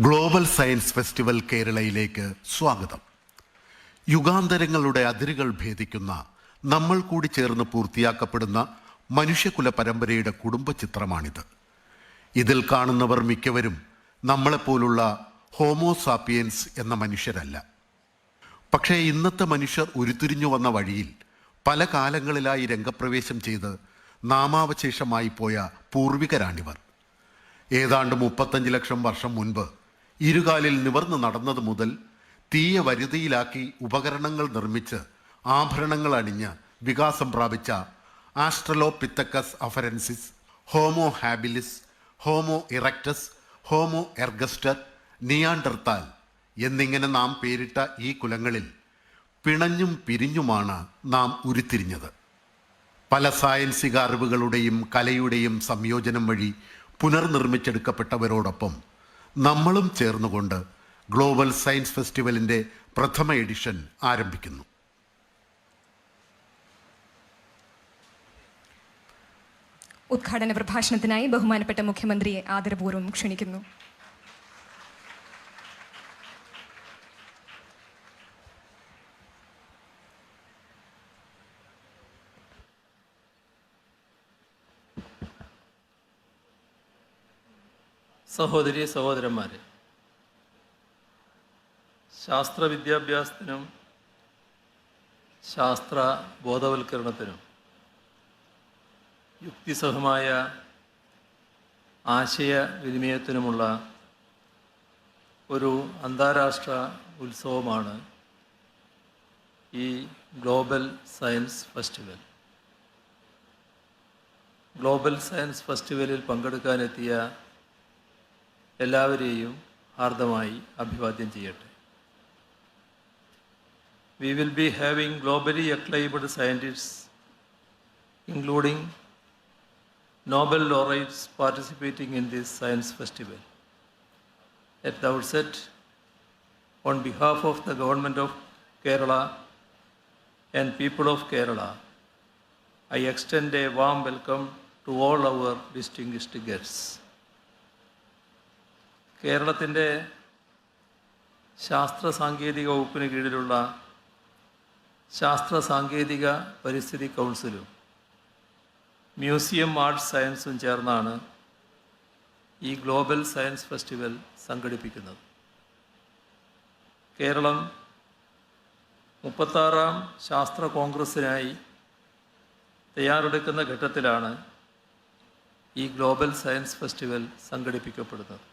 Global science festival കേരളയിലേക്ക് സ്വാഗതം. യുഗാന്തരങ്ങളുടെ അതിരുകൾ ഭേദിക്കുന്ന, നമ്മൾ കൂടി ചേർന്ന് പൂർത്തിയാക്കപ്പെടുന്ന മനുഷ്യകുല പരമ്പരയുടെ കുടുംബ ചിത്രമാണിത്. ഇതിൽ കാണുന്നവർ മിക്കവരും നമ്മളെപ്പോലുള്ള ഹോമോസാപ്പിയൻസ് എന്ന മനുഷ്യരല്ല. പക്ഷേ ഇന്നത്തെ മനുഷ്യർ ഉരുത്തിരിഞ്ഞു വന്ന വഴിയിൽ പല കാലങ്ങളിലായി രംഗപ്രവേശം ചെയ്ത് നാമാവശേഷമായി പോയ പൂർവികരാണിവർ. ഏതാണ്ട് 35 ലക്ഷം വർഷം മുൻപ് ഇരുകാലിൽ നിവർന്ന് നടന്നത് മുതൽ തീയ വരുതിയിലാക്കി ഉപകരണങ്ങൾ നിർമ്മിച്ച് ആഭരണങ്ങൾ അണിഞ്ഞ് വികാസം പ്രാപിച്ച Australopithecus afarensis, Homo habilis, Homo erectus, Homo ergaster, Neanderthal എന്നിങ്ങനെ നാം പേരിട്ട ഈ കുലങ്ങളിൽ പിണഞ്ഞും പിരിഞ്ഞുമാണ് നാം ഉരുത്തിരിഞ്ഞത്. പല സായൻസിക അറിവുകളുടെയും കലയുടെയും സംയോജനം വഴി പുനർനിർമ്മിച്ചെടുക്കപ്പെട്ടവരോടൊപ്പം നമ്മളും ചേർന്നുകൊണ്ട് ഗ്ലോബൽ സയൻസ് ഫെസ്റ്റിവലിൻ്റെ പ്രഥമ എഡിഷൻ ആരംഭിക്കുന്നു. ഉദ്ഘാടന പ്രഭാഷണത്തിനായി ബഹുമാനപ്പെട്ട മുഖ്യമന്ത്രിയെ ആദരപൂർവ്വം ക്ഷണിക്കുന്നു. സഹോദരി സഹോദരന്മാരെ, ശാസ്ത്ര വിദ്യാഭ്യാസത്തിനും ശാസ്ത്ര ബോധവൽക്കരണത്തിനും യുക്തിസഹമായ ആശയവിനിമയത്തിനുമുള്ള ഒരു അന്താരാഷ്ട്ര ഉത്സവമാണ് ഈ global science festival. Global science ഫെസ്റ്റിവലിൽ പങ്കെടുക്കാനെത്തിയ എല്ലാവരെയും ഹാർദമായി അഭിവാദ്യം ചെയ്യട്ടെ. We will be having globally acclaimed scientists, including Nobel laureates, participating in this science festival. At the outset, on behalf of the Government of Kerala and people of Kerala, I extend a warm welcome to all our distinguished guests. കേരളത്തിൻ്റെ ശാസ്ത്ര സാങ്കേതിക വകുപ്പിന് കീഴിലുള്ള ശാസ്ത്ര സാങ്കേതിക പരിസ്ഥിതി കൗൺസിലും museum arts സയൻസും ചേർന്നാണ് ഈ ഗ്ലോബൽ സയൻസ് ഫെസ്റ്റിവൽ സംഘടിപ്പിക്കുന്നത്. കേരളം 36ാം ശാസ്ത്ര കോൺഗ്രസ്സിനായി തയ്യാറെടുക്കുന്ന ഘട്ടത്തിലാണ് ഈ ഗ്ലോബൽ സയൻസ് ഫെസ്റ്റിവൽ സംഘടിപ്പിക്കപ്പെടുന്നത്.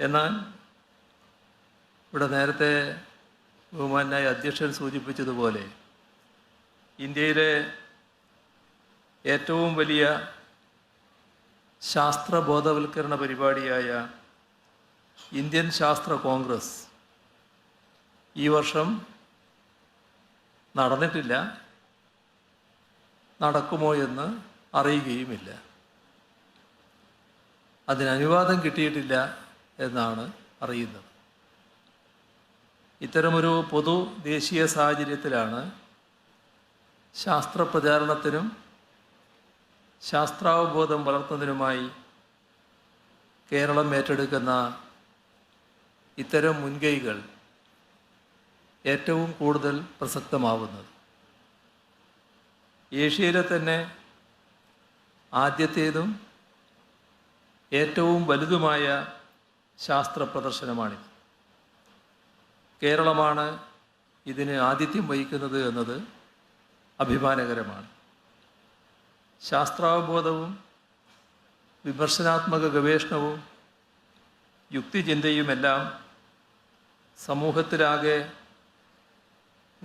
എന്നാൽ ഇവിടെ നേരത്തെ ബഹുമാനായ അധ്യക്ഷൻ സൂചിപ്പിച്ചതുപോലെ ഇന്ത്യയിലെ ഏറ്റവും വലിയ ശാസ്ത്ര ബോധവൽക്കരണ പരിപാടിയായ ഇന്ത്യൻ ശാസ്ത്ര കോൺഗ്രസ് ഈ വർഷം നടന്നിട്ടില്ല, നടക്കുമോ എന്ന് അറിയുകയുമില്ല. അതിന് അനുവാദം കിട്ടിയിട്ടില്ല എന്നാണ് അറിയുന്നത്. ഇത്തരമൊരു പൊതു ദേശീയ സാഹചര്യത്തിലാണ് ശാസ്ത്ര പ്രചാരണത്തിനും ശാസ്ത്രാവബോധം വളർത്തുന്നതിനുമായി കേരളം ഏറ്റെടുക്കുന്ന ഇത്തരം മുൻകൈകൾ ഏറ്റവും കൂടുതൽ പ്രസക്തമാവുന്നത്. ഏഷ്യയിലെ തന്നെ ആദ്യത്തേതും ഏറ്റവും വലുതുമായ ശാസ്ത്ര പ്രദർശനമാണിത്. കേരളമാണ് ഇതിന് ആതിഥ്യം വഹിക്കുന്നത് എന്നത് അഭിമാനകരമാണ്. ശാസ്ത്രാവബോധവും വിമർശനാത്മക ഗവേഷണവും യുക്തിചിന്തയുമെല്ലാം സമൂഹത്തിലാകെ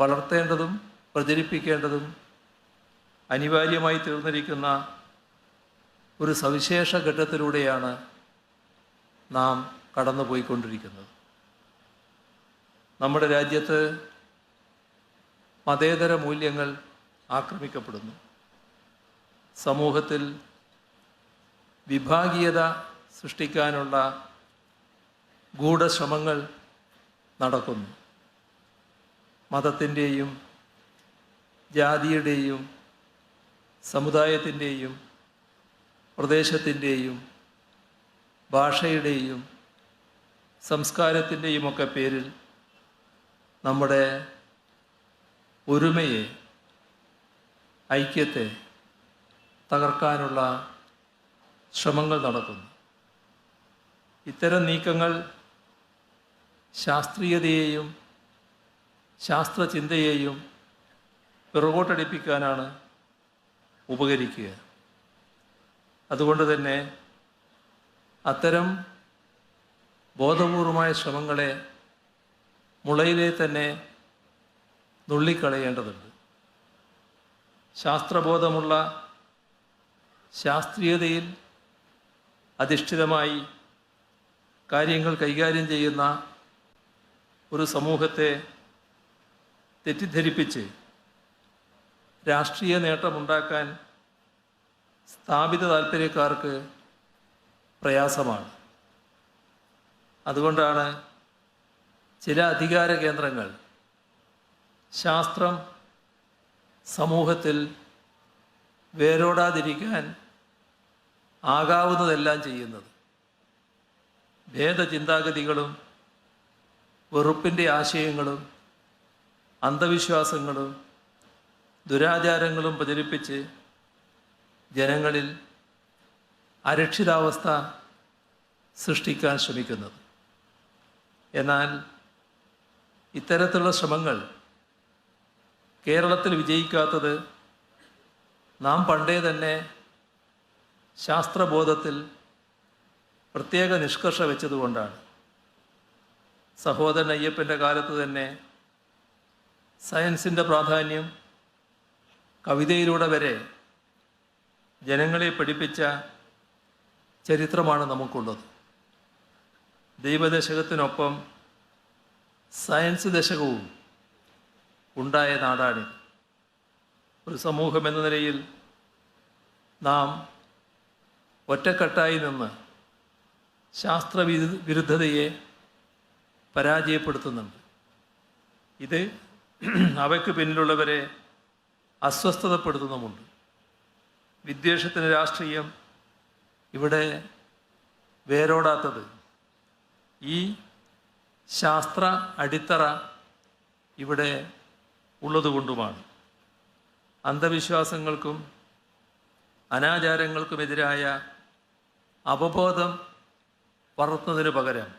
വളർത്തേണ്ടതും പ്രചരിപ്പിക്കേണ്ടതും അനിവാര്യമായി തീർന്നിരിക്കുന്ന ഒരു സവിശേഷ ഘട്ടത്തിലൂടെയാണ് നാം കടന്നുപോയിക്കൊണ്ടിരിക്കുന്നത്. നമ്മുടെ രാജ്യത്ത് മതേതര മൂല്യങ്ങൾ ആക്രമിക്കപ്പെടുന്നു. സമൂഹത്തിൽ വിഭാഗീയത സൃഷ്ടിക്കാനുള്ള ഗൂഢശ്രമങ്ങൾ നടക്കുന്നു. മതത്തിൻ്റെയും ജാതിയുടെയും സമുദായത്തിൻ്റെയും പ്രദേശത്തിൻ്റെയും ഭാഷയുടെയും സംസ്കാരത്തിൻ്റെയുമൊക്കെ പേരിൽ നമ്മുടെ ഒരുമയെ, ഐക്യത്തെ തകർക്കാനുള്ള ശ്രമങ്ങൾ നടക്കുന്നു. ഇത്തരം നീക്കങ്ങൾ ശാസ്ത്രീയതയെയും ശാസ്ത്രചിന്തയെയും പിറകോട്ടടിപ്പിക്കാനാണ് ഉപകരിക്കുക. അതുകൊണ്ട് തന്നെ അത്തരം ബോധപൂർവമായ ശ്രമങ്ങളെ മുളയിലെ തന്നെ നുള്ളിക്കളയേണ്ടതുണ്ട്. ശാസ്ത്രബോധമുള്ള, ശാസ്ത്രീയതയിൽ അധിഷ്ഠിതമായി കാര്യങ്ങൾ കൈകാര്യം ചെയ്യുന്ന ഒരു സമൂഹത്തെ തെറ്റിദ്ധരിപ്പിച്ച് രാഷ്ട്രീയ നേട്ടമുണ്ടാക്കാൻ സ്ഥാപിത താൽപ്പര്യക്കാർക്ക് പ്രയാസമാണ്. അതുകൊണ്ടാണ് ചില അധികാര കേന്ദ്രങ്ങൾ ശാസ്ത്രം സമൂഹത്തിൽ വേരോടാതിരിക്കാൻ ആകാവുന്നതെല്ലാം ചെയ്യുന്നത്. ഭേദചിന്താഗതികളും വെറുപ്പിൻ്റെ ആശയങ്ങളും അന്ധവിശ്വാസങ്ങളും ദുരാചാരങ്ങളും പ്രചരിപ്പിച്ച് ജനങ്ങളിൽ അരക്ഷിതാവസ്ഥ സൃഷ്ടിക്കാൻ ശ്രമിക്കുന്നത്. എന്നാൽ ഇത്തരത്തിലുള്ള ശ്രമങ്ങൾ കേരളത്തിൽ വിജയിക്കാത്തത് നാം പണ്ടേ തന്നെ ശാസ്ത്രബോധത്തിൽ പ്രത്യേക നിഷ്കർഷ വെച്ചതുകൊണ്ടാണ്. സഹോദരൻ അയ്യപ്പൻ്റെ കാലത്ത് തന്നെ സയൻസിൻ്റെ പ്രാധാന്യം കവിതയിലൂടെ വരെ ജനങ്ങളെ പഠിപ്പിച്ച ചരിത്രമാണ് നമുക്കുള്ളത്. ദൈവദശകത്തിനൊപ്പം സയൻസ് ദശകവും ഉണ്ടായ നാടാണിത്. ഒരു സമൂഹം എന്ന നിലയിൽ നാം ഒറ്റക്കെട്ടായി നിന്ന് ശാസ്ത്രവിരുദ്ധതയെ പരാജയപ്പെടുത്തുന്നുണ്ട്. ഇത് അവയ്ക്ക് പിന്നിലുള്ളവരെ അസ്വസ്ഥതപ്പെടുത്തുന്നുമുണ്ട്. വിദ്വേഷത്തിന് രാഷ്ട്രീയം ഇവിടെ വേരോടാത്തത് ഈ ശാസ്ത്ര അടിത്തറ ഇവിടെ ഉള്ളതുകൊണ്ടുമാണ്. അന്ധവിശ്വാസങ്ങൾക്കും അനാചാരങ്ങൾക്കുമെതിരായ അവബോധം വളർത്തുന്നതിന് പകരം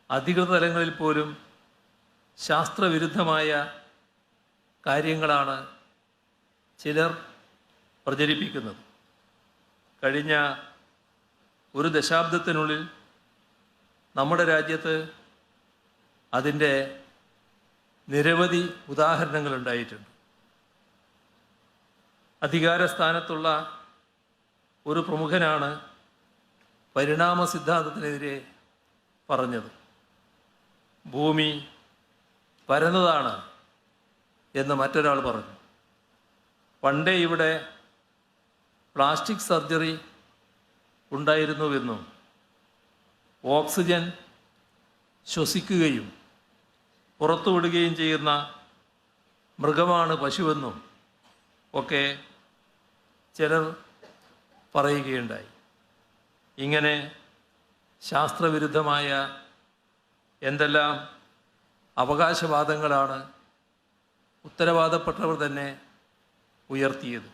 അധികൃത തലങ്ങളിൽ പോലും ശാസ്ത്രവിരുദ്ധമായ കാര്യങ്ങളാണ് ചിലർ പ്രചരിപ്പിക്കുന്നത്. കഴിഞ്ഞ ഒരു ദശാബ്ദത്തിനുള്ളിൽ നമ്മുടെ രാജ്യത്ത് അതിൻ്റെ നിരവധി ഉദാഹരണങ്ങളുണ്ടായിട്ടുണ്ട്. അധികാരസ്ഥാനത്തുള്ള ഒരു പ്രമുഖനാണ് പരിണാമ സിദ്ധാന്തത്തിനെതിരെ പറഞ്ഞത്. ഭൂമി പരന്നതാണ് എന്ന് മറ്റൊരാൾ പറഞ്ഞു. പണ്ടേ ഇവിടെ പ്ലാസ്റ്റിക് സർജറി ഉണ്ടായിരുന്നുവെന്നും ഓക്സിജൻ ശ്വസിക്കുകയും പുറത്തുവിടുകയും ചെയ്യുന്ന മൃഗമാണ് പശുവെന്നും ഒക്കെ ചിലർ പറയുകയുണ്ടായി. ഇങ്ങനെ ശാസ്ത്രവിരുദ്ധമായ എന്തെല്ലാം അവകാശവാദങ്ങളാണ് ഉത്തരവാദപ്പെട്ടവർ തന്നെ ഉയർത്തിയത്.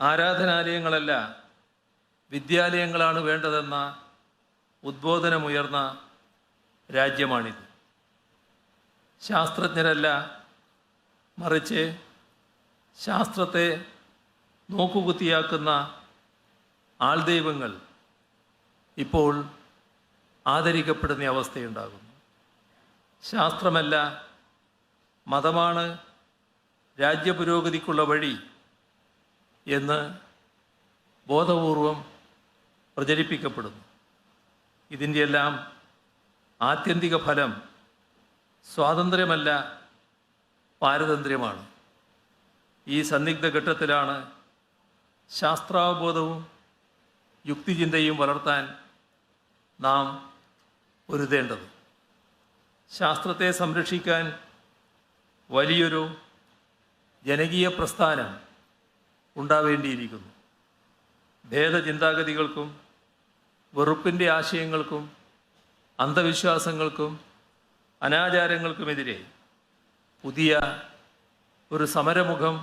ആരാധനാലയങ്ങളല്ല വിദ്യാലയങ്ങളാണ് വേണ്ടതെന്ന ഉദ്ബോധനമുയർന്ന രാജ്യമാണിത്. ശാസ്ത്രജ്ഞരല്ല, മറിച്ച് ശാസ്ത്രത്തെ നോക്കുകുത്തിയാക്കുന്ന ആൾദൈവങ്ങൾ ഇപ്പോൾ ആദരിക്കപ്പെടുന്ന അവസ്ഥയുണ്ടാകുന്നു. ശാസ്ത്രമല്ല, മതമാണ് രാജ്യപുരോഗതിക്കുള്ള വഴി എന്ന് ബോധപൂർവം പ്രചരിപ്പിക്കപ്പെടുന്നു. ഇതിൻ്റെയെല്ലാം ആത്യന്തിക ഫലം സ്വാതന്ത്ര്യമല്ല, പാരതന്ത്ര്യമാണ്. ഈ സന്ദിഗ്ധ ഘട്ടത്തിലാണ് ശാസ്ത്രാവബോധവും യുക്തിചിന്തയും വളർത്താൻ നാം പൊരുതേണ്ടത്. ശാസ്ത്രത്തെ സംരക്ഷിക്കാൻ വലിയൊരു ജനകീയ പ്രസ്ഥാനം ഉണ്ടാവേണ്ടിയിരിക്കുന്നു. ഭേദചിന്താഗതികൾക്കും വെറുപ്പിൻ്റെ ആശയങ്ങൾക്കും അന്ധവിശ്വാസങ്ങൾക്കും അനാചാരങ്ങൾക്കുമെതിരെ പുതിയ ഒരു സമരമുഖം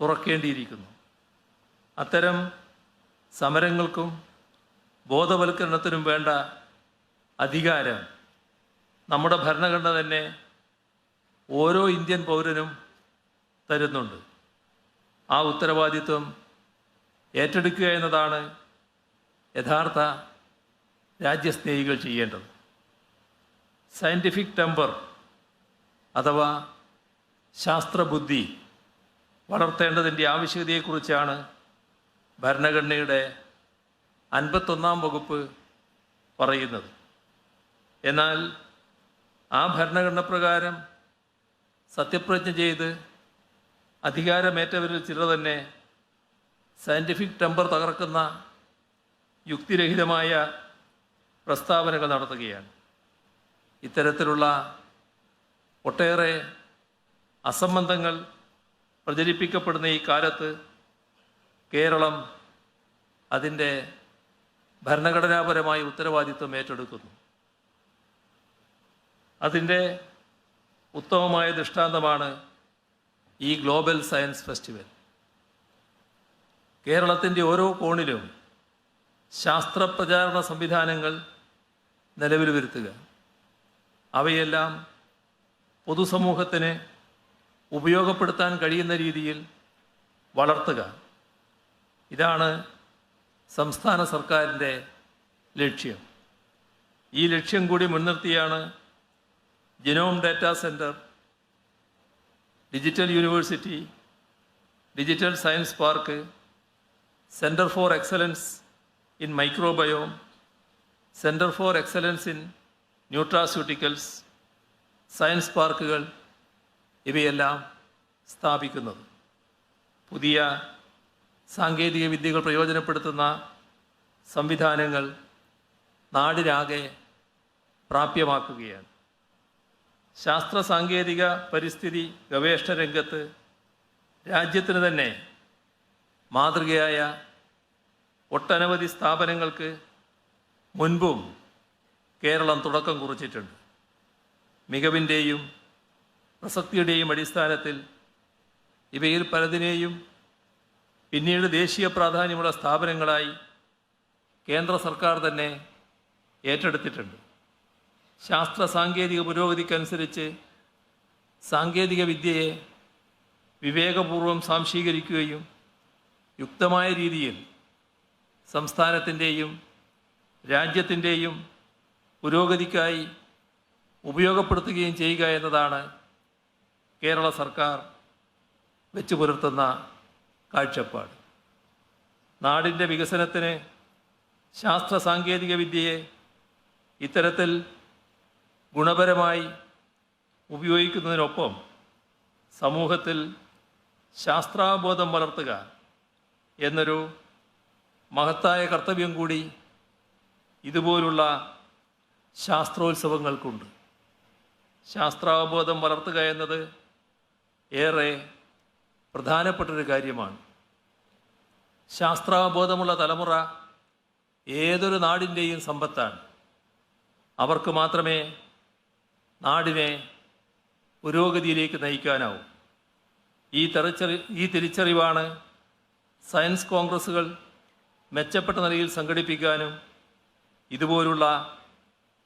തുറക്കേണ്ടിയിരിക്കുന്നു. അത്തരം സമരങ്ങൾക്കും ബോധവൽക്കരണത്തിനും വേണ്ട അധികാരം നമ്മുടെ ഭരണഘടന തന്നെ ഓരോ ഇന്ത്യൻ പൗരനും തരുന്നുണ്ട്. ആ ഉത്തരവാദിത്വം ഏറ്റെടുക്കുക എന്നതാണ് യഥാർത്ഥ രാജ്യസ്നേഹികൾ ചെയ്യേണ്ടത്. സയൻറ്റിഫിക് ടെമ്പർ അഥവാ ശാസ്ത്രബുദ്ധി വളർത്തേണ്ടതിൻ്റെ ആവശ്യകതയെക്കുറിച്ചാണ് ഭരണഘടനയുടെ 51-ാം വകുപ്പ് പറയുന്നത്. എന്നാൽ ആ ഭരണഘടന പ്രകാരം സത്യപ്രതിജ്ഞ ചെയ്ത് അധികാരമേറ്റവരിൽ ചിലർ തന്നെ സയൻറ്റിഫിക് ടെമ്പർ തകർക്കുന്ന യുക്തിരഹിതമായ പ്രസ്താവനകൾ നടത്തുകയാണ്. ഇത്തരത്തിലുള്ള ഒട്ടേറെ അസംബന്ധങ്ങൾ പ്രചരിപ്പിക്കപ്പെടുന്ന ഈ കാലത്ത് കേരളം അതിൻ്റെ ഭരണഘടനാപരമായ ഉത്തരവാദിത്വം ഏറ്റെടുക്കുന്നു. അതിൻ്റെ ഉത്തമമായ ദൃഷ്ടാന്തമാണ് ഈ ഗ്ലോബൽ സയൻസ് ഫെസ്റ്റിവൽ. കേരളത്തിൻ്റെ ഓരോ കോണിലും ശാസ്ത്രപ്രചാരണ സംവിധാനങ്ങൾ നിലവിൽ വരുത്തുക, അവയെല്ലാം പൊതുസമൂഹത്തിന് ഉപയോഗപ്പെടുത്താൻ കഴിയുന്ന രീതിയിൽ വളർത്തുക, ഇതാണ് സംസ്ഥാന സർക്കാരിൻ്റെ ലക്ഷ്യം. ഈ ലക്ഷ്യം കൂടി മുൻനിർത്തിയാണ് genome data centre, digital university, digital science park, centre for excellence in microbiome, centre for excellence in nutraceuticals, science പാർക്കുകൾ ഇവയെല്ലാം സ്ഥാപിക്കുന്നത്. പുതിയ സാങ്കേതിക വിദ്യകൾ പ്രയോജനപ്പെടുത്തുന്ന സംവിധാനങ്ങൾ നാടിനാകെ പ്രാപ്യമാക്കുകയാണ്. ശാസ്ത്ര സാങ്കേതിക പരിസ്ഥിതി ഗവേഷണ രംഗത്ത് രാജ്യത്തിന് തന്നെ മാതൃകയായ ഒട്ടനവധി സ്ഥാപനങ്ങൾക്ക് മുൻപും കേരളം തുടക്കം കുറിച്ചിട്ടുണ്ട്. മികവിൻ്റെയും പ്രസക്തിയുടെയും അടിസ്ഥാനത്തിൽ ഇവയിൽ പലതിനെയും പിന്നീട് ദേശീയ പ്രാധാന്യമുള്ള സ്ഥാപനങ്ങളായി കേന്ദ്ര സർക്കാർ തന്നെ ഏറ്റെടുത്തിട്ടുണ്ട്. ശാസ്ത്ര സാങ്കേതിക പുരോഗതിക്കനുസരിച്ച് സാങ്കേതിക വിദ്യയെ വിവേകപൂർവം സ്വാംശീകരിക്കുകയും യുക്തമായ രീതിയിൽ സംസ്ഥാനത്തിൻ്റെയും രാജ്യത്തിൻ്റെയും പുരോഗതിക്കായി ഉപയോഗപ്പെടുത്തുകയും ചെയ്യുക എന്നതാണ് കേരള സർക്കാർ വെച്ചു പുലർത്തുന്ന കാഴ്ചപ്പാട്. നാടിൻ്റെ വികസനത്തിന് ശാസ്ത്ര സാങ്കേതിക വിദ്യയെ ഇത്തരത്തിൽ ഗുണപരമായി ഉപയോഗിക്കുന്നതിനൊപ്പം സമൂഹത്തിൽ ശാസ്ത്രാവബോധം വളർത്തുക എന്നൊരു മഹത്തായ കർത്തവ്യം കൂടി ഇതുപോലുള്ള ശാസ്ത്രോത്സവങ്ങൾക്കുണ്ട്. ശാസ്ത്രാവബോധം വളർത്തുക എന്നത് ഏറെ പ്രധാനപ്പെട്ടൊരു കാര്യമാണ്. ശാസ്ത്രാവബോധമുള്ള തലമുറ ഏതൊരു നാടിൻ്റെയും സമ്പത്താണ്. അവർക്ക് മാത്രമേ നാടിനെ പുരോഗതിയിലേക്ക് നയിക്കാനാവൂ. ഈ തിരിച്ചറിവാണ് സയൻസ് കോൺഗ്രസ്സുകൾ മെച്ചപ്പെട്ട നിലയിൽ സംഘടിപ്പിക്കാനും ഇതുപോലുള്ള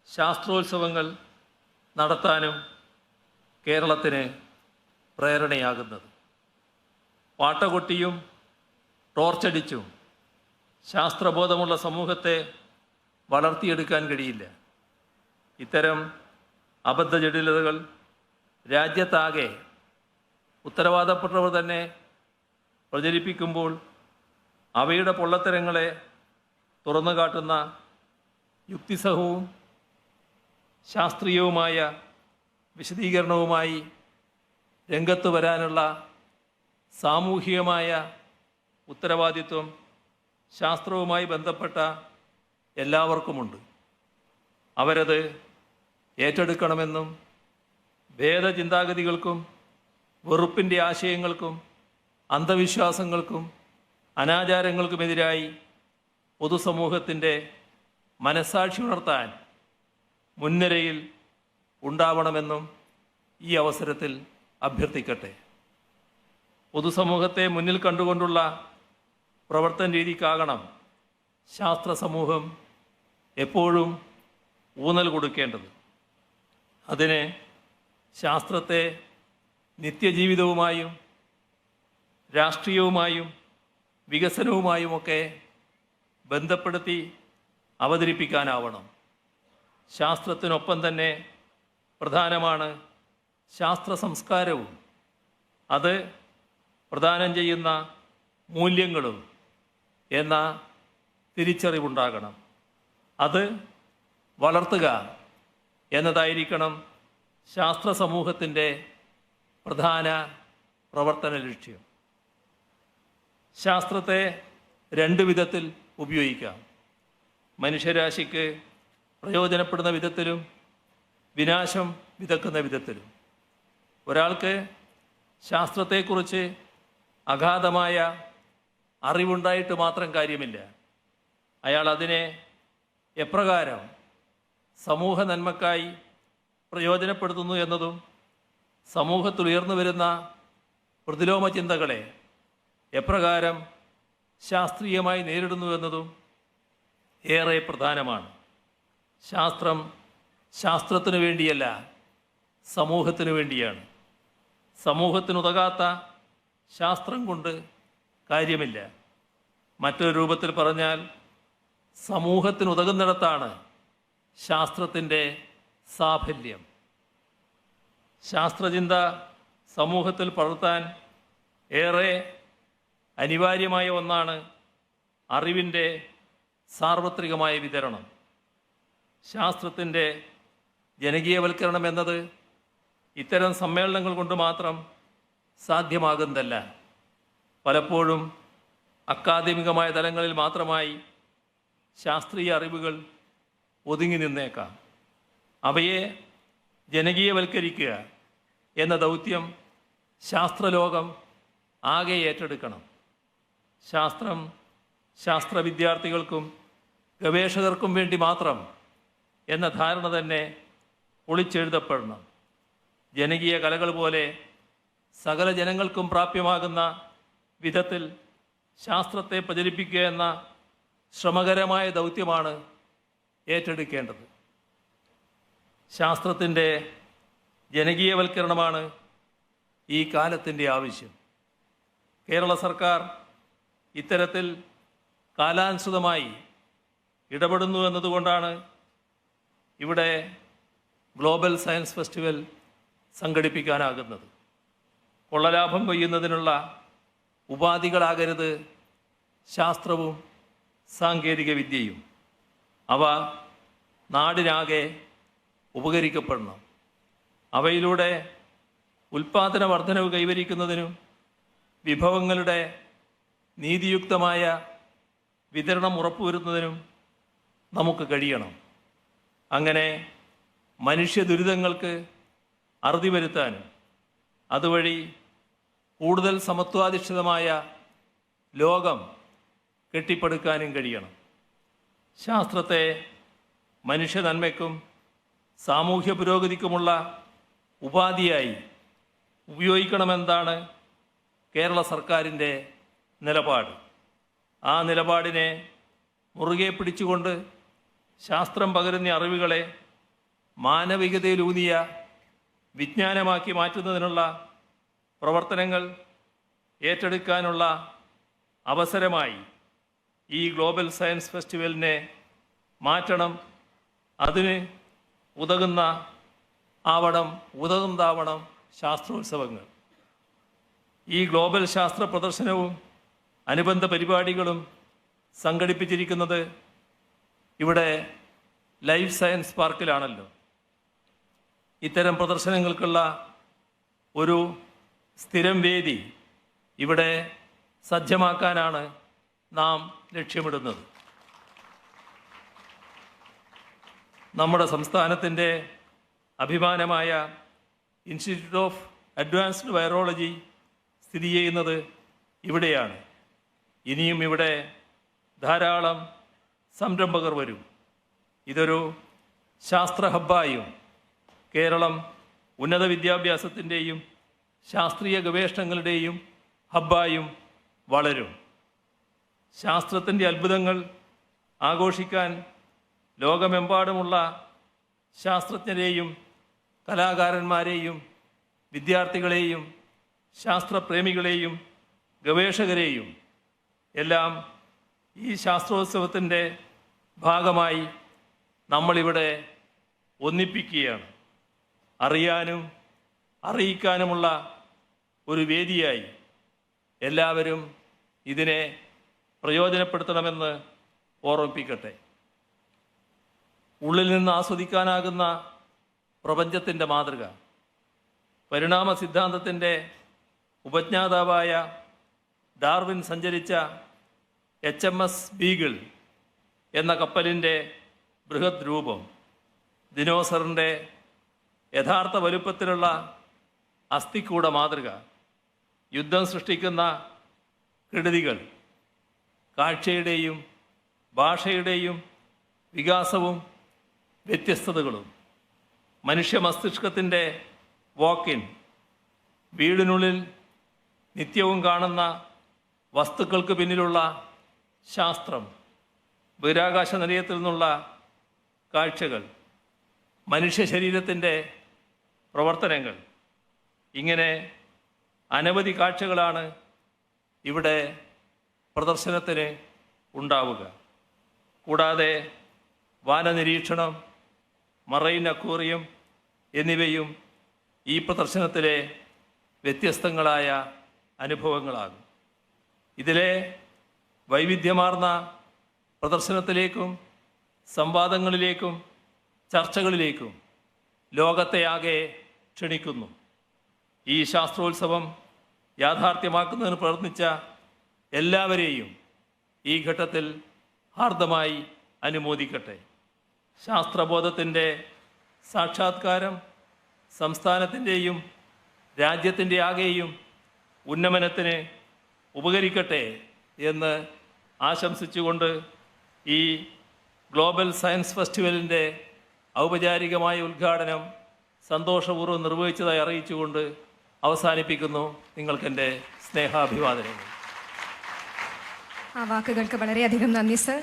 ശാസ്ത്രോത്സവങ്ങൾ നടത്താനും കേരളത്തിന് പ്രേരണയാകുന്നത്. പാട്ടകൊട്ടിയും ടോർച്ചടിച്ചും ശാസ്ത്രബോധമുള്ള സമൂഹത്തെ വളർത്തിയെടുക്കാൻ കഴിയില്ല. ഇത്തരം അബദ്ധജടിലതകൾ രാജ്യത്താകെ ഉത്തരവാദപ്പെട്ടവർ തന്നെ പ്രചരിപ്പിക്കുമ്പോൾ അവയുടെ പൊള്ളത്തരങ്ങളെ തുറന്നു കാട്ടുന്ന യുക്തിസഹവും ശാസ്ത്രീയവുമായ വിശദീകരണവുമായി രംഗത്ത് വരാനുള്ള സാമൂഹികമായ ഉത്തരവാദിത്വം ശാസ്ത്രവുമായി ബന്ധപ്പെട്ട എല്ലാവർക്കുമുണ്ട്. അവരത് ഏറ്റെടുക്കണമെന്നും ഭേദചിന്താഗതികൾക്കും വെറുപ്പിൻ്റെ ആശയങ്ങൾക്കും അന്ധവിശ്വാസങ്ങൾക്കും അനാചാരങ്ങൾക്കുമെതിരായി പൊതുസമൂഹത്തിൻ്റെ മനസ്സാക്ഷി ഉണർത്താൻ മുൻനിരയിൽ ഉണ്ടാവണമെന്നും ഈ അവസരത്തിൽ അഭ്യർത്ഥിക്കട്ടെ. പൊതുസമൂഹത്തെ മുന്നിൽ കണ്ടുകൊണ്ടുള്ള പ്രവർത്തന രീതിക്കാകണം ശാസ്ത്ര സമൂഹം എപ്പോഴും ഊന്നൽ കൊടുക്കേണ്ടത്. അതിന് ശാസ്ത്രത്തെ നിത്യജീവിതവുമായും രാഷ്ട്രീയവുമായും വികസനവുമായുമൊക്കെ ബന്ധപ്പെടുത്തി അവതരിപ്പിക്കാനാവണം. ശാസ്ത്രത്തിനൊപ്പം തന്നെ പ്രധാനമാണ് ശാസ്ത്ര സംസ്കാരവും. അത് പ്രദാനം ചെയ്യുന്ന മൂല്യങ്ങളും എന്ന തിരിച്ചറിവുണ്ടാകണം. അത് വളർത്തുക എന്നതായിരിക്കണം ശാസ്ത്ര സമൂഹത്തിൻ്റെ പ്രധാന പ്രവർത്തന ലക്ഷ്യം. ശാസ്ത്രത്തെ രണ്ട് വിധത്തിൽ ഉപയോഗിക്കാം. മനുഷ്യരാശിക്ക് പ്രയോജനപ്പെടുന്ന വിധത്തിലും വിനാശം വിതക്കുന്ന വിധത്തിലും. ഒരാൾക്ക് ശാസ്ത്രത്തെക്കുറിച്ച് അഗാധമായ അറിവുണ്ടായിട്ട് മാത്രം കാര്യമില്ല. അയാൾ അതിനെ എപ്രകാരം സമൂഹ നന്മക്കായി പ്രയോജനപ്പെടുത്തുന്നു എന്നതും സമൂഹത്തിൽ ഉയർന്നു വരുന്ന പ്രതിലോമ ചിന്തകളെ എപ്രകാരം ശാസ്ത്രീയമായി നേരിടുന്നു എന്നതും ഏറെ പ്രധാനമാണ്. ശാസ്ത്രം ശാസ്ത്രത്തിനു വേണ്ടിയല്ല, സമൂഹത്തിനു വേണ്ടിയാണ്. സമൂഹത്തിനുതകാത്ത ശാസ്ത്രം കൊണ്ട് കാര്യമില്ല. മറ്റൊരു രൂപത്തിൽ പറഞ്ഞാൽ സമൂഹത്തിനുതകുന്നിടത്താണ് ശാസ്ത്രത്തിൻ്റെ സാഫല്യം. ശാസ്ത്രചിന്ത സമൂഹത്തിൽ പടർത്താൻ ഏറെ അനിവാര്യമായ ഒന്നാണ് അറിവിൻ്റെ സാർവത്രികമായ വിതരണം. ശാസ്ത്രത്തിൻ്റെ ജനകീയവൽക്കരണം എന്നത് ഇത്തരം സമ്മേളനങ്ങൾ കൊണ്ട് മാത്രം സാധ്യമാകുന്നതല്ല. പലപ്പോഴും അക്കാദമികമായ തലങ്ങളിൽ മാത്രമായി ശാസ്ത്രീയ അറിവുകൾ ഒതുങ്ങി നിന്നേക്കാം. അവയെ ജനകീയവൽക്കരിക്കുക എന്ന ദൗത്യം ശാസ്ത്രലോകം ആകെ ഏറ്റെടുക്കണം. ശാസ്ത്രം ശാസ്ത്ര വിദ്യാർത്ഥികൾക്കും ഗവേഷകർക്കും വേണ്ടി മാത്രം എന്ന ധാരണ തന്നെ പൊളിച്ചെഴുതപ്പെടണം. ജനകീയ കലകൾ പോലെ സകല ജനങ്ങൾക്കും പ്രാപ്യമാകുന്ന വിധത്തിൽ ശാസ്ത്രത്തെ പ്രചരിപ്പിക്കുക എന്ന ശ്രമകരമായ ദൗത്യമാണ് ഏറ്റെടുക്കേണ്ടത്. ശാസ്ത്രത്തിൻ്റെ ജനകീയവൽക്കരണമാണ് ഈ കാലത്തിൻ്റെ ആവശ്യം. കേരള സർക്കാർ ഇത്തരത്തിൽ കാലാനുസൃതമായി ഇടപെടുന്നു എന്നതുകൊണ്ടാണ് ഇവിടെ ഗ്ലോബൽ സയൻസ് ഫെസ്റ്റിവൽ സംഘടിപ്പിക്കാനാകുന്നത്. കൊള്ളലാഭം കൊയ്യുന്നതിനുള്ള ഉപാധികളാകരുത് ശാസ്ത്രവും സാങ്കേതിക വിദ്യയും. അവ നാടിനാകെ ഉപകരിക്കപ്പെടണം. അവയിലൂടെ ഉൽപാദന വർധനവ് കൈവരിക്കുന്നതിനും വിഭവങ്ങളുടെ നീതിയുക്തമായ വിതരണം ഉറപ്പുവരുത്തുന്നതിനും നമുക്ക് കഴിയണം. അങ്ങനെ മനുഷ്യ ദുരിതങ്ങൾക്ക് അറുതി വരുത്താനും അതുവഴി കൂടുതൽ സമത്വാധിഷ്ഠിതമായ ലോകം കെട്ടിപ്പടുക്കാനും കഴിയണം. ശാസ്ത്രത്തെ മനുഷ്യ നന്മയ്ക്കും സാമൂഹ്യ പുരോഗതിക്കുമുള്ള ഉപാധിയായി ഉപയോഗിക്കണമെന്നതാണ് കേരള സർക്കാരിൻ്റെ നിലപാട്. ആ നിലപാടിനെ മുറുകെ പിടിച്ചുകൊണ്ട് ശാസ്ത്രം പകരുന്ന അറിവുകളെ മാനവികതയിലൂന്നിയ വിജ്ഞാനമാക്കി മാറ്റുന്നതിനുള്ള പ്രവർത്തനങ്ങൾ ഏറ്റെടുക്കാനുള്ള അവസരമായി ഈ ഗ്ലോബൽ സയൻസ് ഫെസ്റ്റിവലിനെ മാറ്റണം. അതിന് ഉതകുന്നതാവണം ശാസ്ത്രോത്സവങ്ങൾ. ഈ ഗ്ലോബൽ ശാസ്ത്ര പ്രദർശനവും അനുബന്ധ പരിപാടികളും സംഘടിപ്പിച്ചിരിക്കുന്നത് ഇവിടെ ലൈഫ് സയൻസ് പാർക്കിലാണല്ലോ. ഇത്തരം പ്രദർശനങ്ങൾക്കുള്ള ഒരു സ്ഥിരം വേദി ഇവിടെ സജ്ജമാക്കാനാണ് നാം ലക്ഷ്യമിടുന്നത്. നമ്മുടെ സംസ്ഥാനത്തിൻ്റെ അഭിമാനമായ ഇൻസ്റ്റിറ്റ്യൂട്ട് ഓഫ് അഡ്വാൻസ്ഡ് വൈറോളജി സ്ഥിതി ചെയ്യുന്നത് ഇവിടെയാണ്. ഇനിയും ഇവിടെ ധാരാളം സംരംഭകർ വരും. ഇതൊരു ശാസ്ത്ര ഹബ്ബായും കേരളം ഉന്നത വിദ്യാഭ്യാസത്തിൻ്റെയും ശാസ്ത്രീയ ഗവേഷണങ്ങളുടെയും ഹബ്ബായും വളരും. ശാസ്ത്രത്തിൻ്റെ അത്ഭുതങ്ങൾ ആഘോഷിക്കാൻ ലോകമെമ്പാടുമുള്ള ശാസ്ത്രജ്ഞരെയും കലാകാരന്മാരെയും വിദ്യാർത്ഥികളെയും ശാസ്ത്രപ്രേമികളെയും ഗവേഷകരെയും എല്ലാം ഈ ശാസ്ത്രോത്സവത്തിൻ്റെ ഭാഗമായി നമ്മളിവിടെ ഒന്നിപ്പിക്കുകയാണ്. അറിയാനും അറിയിക്കാനുമുള്ള ഒരു വേദിയായി എല്ലാവരും ഇതിനെ പ്രയോജനപ്പെടുത്തണമെന്ന് ഓർമ്മിപ്പിക്കട്ടെ. ഉള്ളിൽ നിന്ന് ആസ്വദിക്കാനാകുന്ന പ്രപഞ്ചത്തിൻ്റെ മാതൃക, പരിണാമ സിദ്ധാന്തത്തിൻ്റെ ഉപജ്ഞാതാവായ ഡാർവിൻ സഞ്ചരിച്ച HMS ബീഗിൾ എന്ന കപ്പലിൻ്റെ ബൃഹത് രൂപം, ദിനോസറിൻ്റെ യഥാർത്ഥ വലുപ്പത്തിലുള്ള അസ്ഥിക്കൂട മാതൃക, യുദ്ധം സൃഷ്ടിക്കുന്ന കെടുതികൾ, കാഴ്ചയുടെയും ഭാഷയുടെയും വികാസവും വ്യത്യസ്തതകളും, മനുഷ്യ മസ്തിഷ്കത്തിൻ്റെ വാക്കിൻ, വീടിനുള്ളിൽ നിത്യവും കാണുന്ന വസ്തുക്കൾക്ക് പിന്നിലുള്ള ശാസ്ത്രം, ബഹിരാകാശ നിലയത്തിൽ നിന്നുള്ള കാഴ്ചകൾ, മനുഷ്യ ശരീരത്തിൻ്റെ പ്രവർത്തനങ്ങൾ, ഇങ്ങനെ അനവധി കാഴ്ചകളാണ് ഇവിടെ പ്രദർശനത്തിന് ഉണ്ടാവുക. കൂടാതെ വാനനിരീക്ഷണം, മറൈൻ അക്വേറിയം എന്നിവയും ഈ പ്രദർശനത്തിലെ വ്യത്യസ്തങ്ങളായ അനുഭവങ്ങളാകും. ഇതിലെ വൈവിധ്യമാർന്ന പ്രദർശനത്തിലേക്കും സംവാദങ്ങളിലേക്കും ചർച്ചകളിലേക്കും ലോകത്തെയാകെ ക്ഷണിക്കുന്നു. ഈ ശാസ്ത്രോത്സവം യാഥാർത്ഥ്യമാക്കുന്നതിന് പ്രയത്നിച്ച എല്ലാവരെയും ഈ ഘട്ടത്തിൽ ഹാർദമായി അനുമോദിക്കട്ടെ. ശാസ്ത്രബോധത്തിൻ്റെ സാക്ഷാത്കാരം സംസ്ഥാനത്തിൻ്റെയും രാജ്യത്തിൻ്റെ ആകെയും ഉന്നമനത്തിന് ഉപകരിക്കട്ടെ എന്ന് ആശംസിച്ചുകൊണ്ട് ഈ ഗ്ലോബൽ സയൻസ് ഫെസ്റ്റിവലിൻ്റെ ഔപചാരികമായ ഉദ്ഘാടനം സന്തോഷപൂർവ്വം നിർവഹിച്ചതായി അറിയിച്ചുകൊണ്ട് അവസാനിപ്പിക്കുന്നു. നിങ്ങൾക്കെൻ്റെ സ്നേഹാഭിവാദനങ്ങൾ. ആ വാക്കുകൾക്ക് വളരെയധികം നന്ദി സർ.